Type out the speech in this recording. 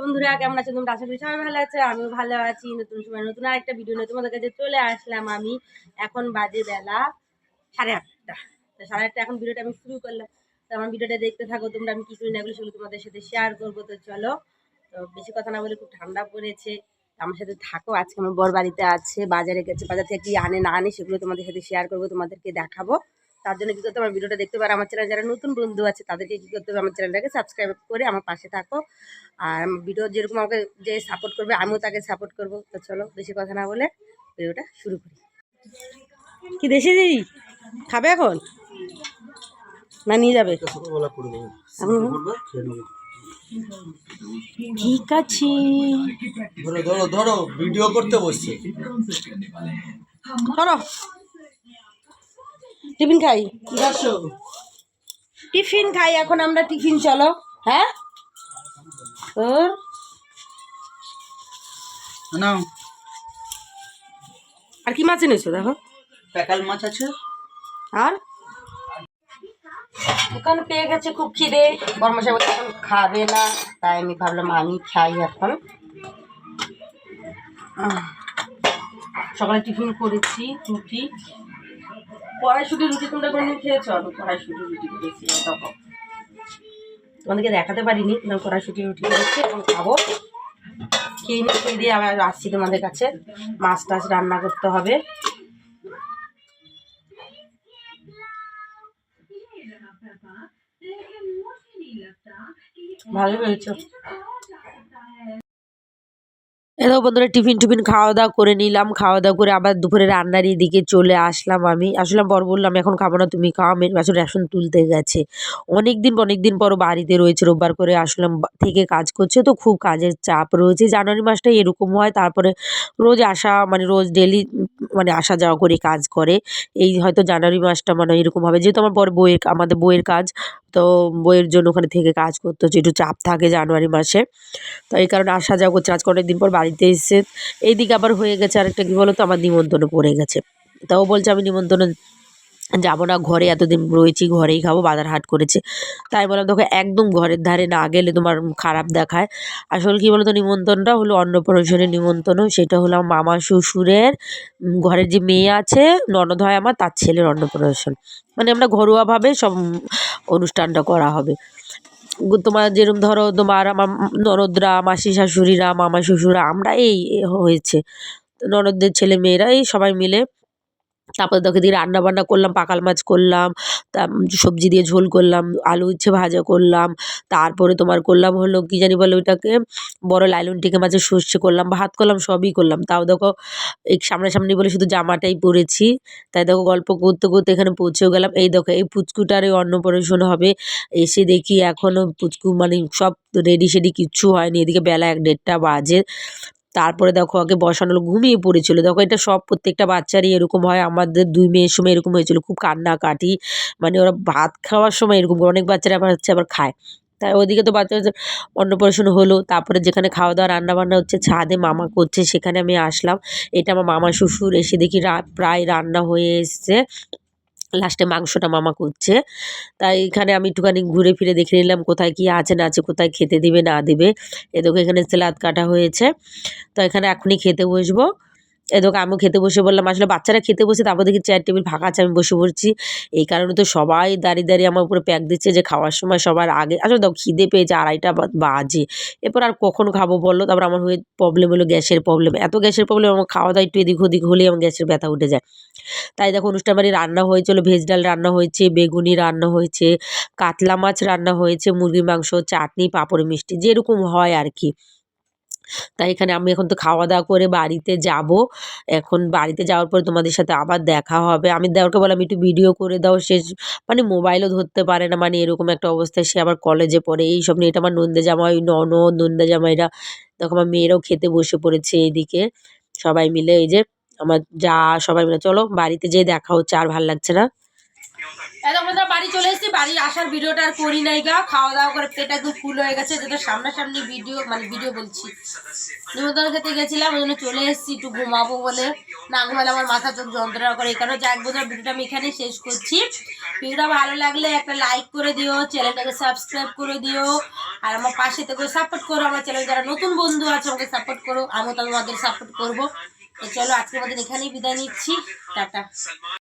বন্ধুরা, কেমন আছো তোমরা? আশা করি সবাই ভালো আছে, আমিও ভালো আছি। নতুন সময় নতুন আরেকটা ভিডিও নিয়ে তোমাদের কাছে চলে আসলাম আমি। এখন বাজে বেলা 8:30। তো 8:30 এখন ভিডিওটা আমি শুরু করলাম। তো আমার ভিডিওটা দেখতে থাকো তোমরা, আমি কি করি না এগুলো সেগুলো তোমাদের সাথে শেয়ার করবো। তো চলো, তো বেশি কথা না বলে, খুব ঠান্ডা পড়েছে, আমার সাথে থাকো। আজকে আমার বর বাড়িতে আছে, বাজারে গেছে, বাজার থেকে কি আনে না আনে সেগুলো তোমাদের সাথে শেয়ার করবো, তোমাদেরকে দেখাবো। তার জন্য কী করতে হবে, আমার ভিডিওটা দেখতে পারো। আমার চ্যানেল যারা নতুন বন্ধু আছে তাদেরকে কী করতে হবে, আমার চ্যানেলটাকে সাবস্ক্রাইব করে আমার পাশে থাকো। আর আমার ভিডিও যেরকম আমাকে যে সাপোর্ট করবে, আমিও তাকে সাপোর্ট করবো। তো চলো, বেশি কথা না বলে ভিডিওটা শুরু করি। কি দেশি দিই খাবে এখন না নিয়ে যাবে? ঠিক আছে, ধরো ধরো ধরো, ভিডিও করতে বসছে। ধরো, টিফিন খাই, টিফিন খাই এখন আমরা। টিফিন চলো। হ্যাঁ তোর নাও, আর কি মাছ এনেছো? দেখো, প্যাকাল মাছ আছে। আর এখন পেয়ে গেছে খুব খিদে। বর্মশাই বলতে এখন খাবে না, তাই আমি ভাবলাম আমি খাই এখন। সকালে টিফিন করেছি রুটি, কড়াইশুঁটি রুটি। তোমরা কোনদিন খেয়েছো? আমি কড়াইশুঁটি রুটি করেছি, তখন তোমাদেরকে দেখাতে পারিনি। কড়াইশুঁটি রুটি করেছি, এখন খাবো। খেয়ে দিয়ে আবার আসছি তোমাদের কাছে। মাছ টাছ রান্না করতে হবে। ভালো হয়েছে। এরকম বন্ধুরা, টিফিন খাওয়া দাওয়া করে নিলাম। খাওয়া দাওয়া করে আবার দুপুরে রান্নার দিকে চলে আসলাম। আমি আসলাম, বর বললাম এখন খাবো না, তুমি খাও। মেয়ের বাছুর রেশন তুলতে গেছে। অনেকদিন পর বাড়িতে রয়েছে, রোববার করে আসলাম থেকে কাজ করছে, তো খুব কাজের চাপ রয়েছে। জানুয়ারি মাসটা এরকম হয়, তারপরে রোজ আসা, মানে রোজ ডেলি মানে আসা যাওয়া করে কাজ করে। এই হয়তো জানুয়ারি মাসটা মানে এরকম হবে, যেহেতু আমার বর আমাদের বইয়ের কাজ, তো বইয়ের জন্য ওখানে থেকে কাজ করতে হচ্ছে, একটু চাপ থাকে জানুয়ারি মাসে। তো এই কারণে আসা যাওয়া করছে। আজকে অনেকদিন পর বাড়িতে এসে এইদিকে আবার হয়ে গেছে আরেকটা, কি বলো তো, আমার নিমন্ত্রণে পড়ে গেছে। তাও বলছে আমি নিমন্ত্রণে যাবো না, ঘরে এতদিন রয়েছি, ঘরেই খাবো, বাজার হাট করেছে। তাই বললাম তোকে একদম ঘরের ধারে না গেলে তোমার খারাপ দেখায়। আসলে কি বলতো, নিমন্ত্রণটা হলো অন্নপ্রাশনের নিমন্ত্রণ। সেটা হলো আমার মামা শ্বশুরের ঘরের যে মেয়ে আছে, ননদ হয় আমার, তার ছেলের অন্নপ্রাশন। মানে আমরা ঘরোয়াভাবে সব অনুষ্ঠানটা করা হবে। তোমার যেরকম ধরো, তোমার আমার ননদরা, মাসি শাশুড়িরা, মামা শ্বশুররা, আমরা এই হয়েছে ননদদের ছেলে মেয়েরা, এই সবাই মিলে। তারপর দেখো দিয়ে রান্না বান্না করলাম, পাকাল মাছ করলাম, তা সবজি দিয়ে ঝোল করলাম, আলু উচ্ছে ভাজা করলাম। তারপরে তোমার করলাম হলো কি জানি বলে ওইটাকে, বড় লাইলন টিকে মাছের সর্ষে করলাম, ভাত করলাম, সবই করলাম। তাও দেখো এই সামনাসামনি বলে শুধু জামাটাই পরেছি। তাই দেখো গল্প করতে করতে এখানে পৌঁছেও গেলাম। এই দেখো এই পুচকুটার এই অন্নপ্রাশন হবে। এসে দেখি এখনও পুচকু মানে সব রেডি সেডি কিচ্ছু হয়নি। এদিকে বেলা 1-1:30 বাজে। তারপরে দেখো আগে বসানো হলো, ঘুমিয়ে পড়েছিল। দেখো এটা সব প্রত্যেকটা বাচ্চারই এরকম হয়, আমাদের 2 মেয়ের সময় এরকম হয়েছিল, খুব কান্নাকাটি। মানে ওরা ভাত খাওয়ার সময় এরকম করে, অনেক বাচ্চারা আবার হচ্ছে আবার খায়। তাই ওদিকে তো বাচ্চাদের অন্নপ্রাশন হলো। তারপরে যেখানে খাওয়া দাওয়া রান্নাবান্না হচ্ছে, ছাদে মামা করছে, সেখানে আমি আসলাম। এটা আমার মামা শ্বশুর। এসে দেখি প্রায় রান্না হয়ে এসছে। লাস্টে মাংসটা মামা করছে। তাই এখানে আমি একটুখানি ঘুরে ফিরে দেখে নিলাম কোথায় কি আছে না আছে, কোথায় খেতে দিবে না দেবে। এ দেখো এখানে স্যালাদ কাটা হয়েছে। তো এখানে এখনই খেতে বসবো। এ দেখো আমিও খেতে বসে বললাম। আসলে বাচ্চারা খেতে বসে, তারপর দেখি চেয়ার টেবিল ফাঁকা আছে, আমি বসে পড়ছি। এই কারণে তো সবাই দাঁড়িয়ে আমার উপরে প্যাক দিচ্ছে যে খাওয়ার সময় সবার আগে। আসলে দেখো খিদে পেয়েছে, 2:30 বাজে। এরপর আর কখন খাবো বলো? তারপর আমার হয়ে প্রবলেম হলো গ্যাসের প্রবলেম। এত গ্যাসের প্রবলেম, আমার খাওয়া দাওয়া একটু এদিক ওদিক হলেই আমার গ্যাসের ব্যথা উঠে যায়। তাই দেখো অনুষ্ঠান বাড়ি রান্না হয়েছিল, ভেজ ডাল রান্না হয়েছে, বেগুনি রান্না হয়েছে, কাতলা মাছ রান্না হয়েছে, মুরগির মাংস, চাটনি, পাঁপড়, মিষ্টি, যেরকম হয় আর কি। তাই এখানে আমি এখন তো খাওয়া দাওয়া করে বাড়িতে যাব। এখন বাড়িতে যাওয়ার পরে তোমাদের সাথে আবার দেখা হবে। আমি দেওরকে বললাম একটু ভিডিও করে দাও। সে মানে মোবাইলও ধরতে পারে না, মানে এরকম একটা অবস্থায়। সে আবার কলেজে পড়ে, এইসব নিয়ে। এটা আমার নন্দে জামাই, ননদ, নন্দে জামাইরা। দেখো আমার মেয়েরাও খেতে বসে পড়েছে এইদিকে, সবাই মিলে। এই যে আমার যা, সবাই মিলে। চলো বাড়িতে যেয়ে দেখা হচ্ছে, আর ভাল লাগছে না। এখন বন্ধুরা বাড়ি চলে এসেছি, বাড়ি আসার ভিডিওটা আর করি নাই গা, খাওয়া দাওয়া করে পেট একদম ফুল হয়ে গেছে, যেটা সামনাসামনি ভিডিও মানে ভিডিও বলছি নিমন্ত্রণ খেতে গেছিলাম, ওই জন্য চলে এসেছি একটু ঘুমাবো বলে, না ঘুমালে আমার মাথা চোখ যন্ত্রণা করে। এই কারণে যাক বন্ধুরা ভিডিওটা আমি এখানেই শেষ করছি। ভিডিওটা ভালো লাগলে একটা লাইক করে দিও, চ্যানেলটাকে সাবস্ক্রাইব করে দিও, আর আমার পাশে থেকে সাপোর্ট করো। আমার চ্যানেল যারা নতুন বন্ধু আছে আমাকে সাপোর্ট করো, আমিও তোমাদের সাপোর্ট করবো। তো চলো আজকের মধ্যে এখানেই বিদায় নিচ্ছি, টাটা।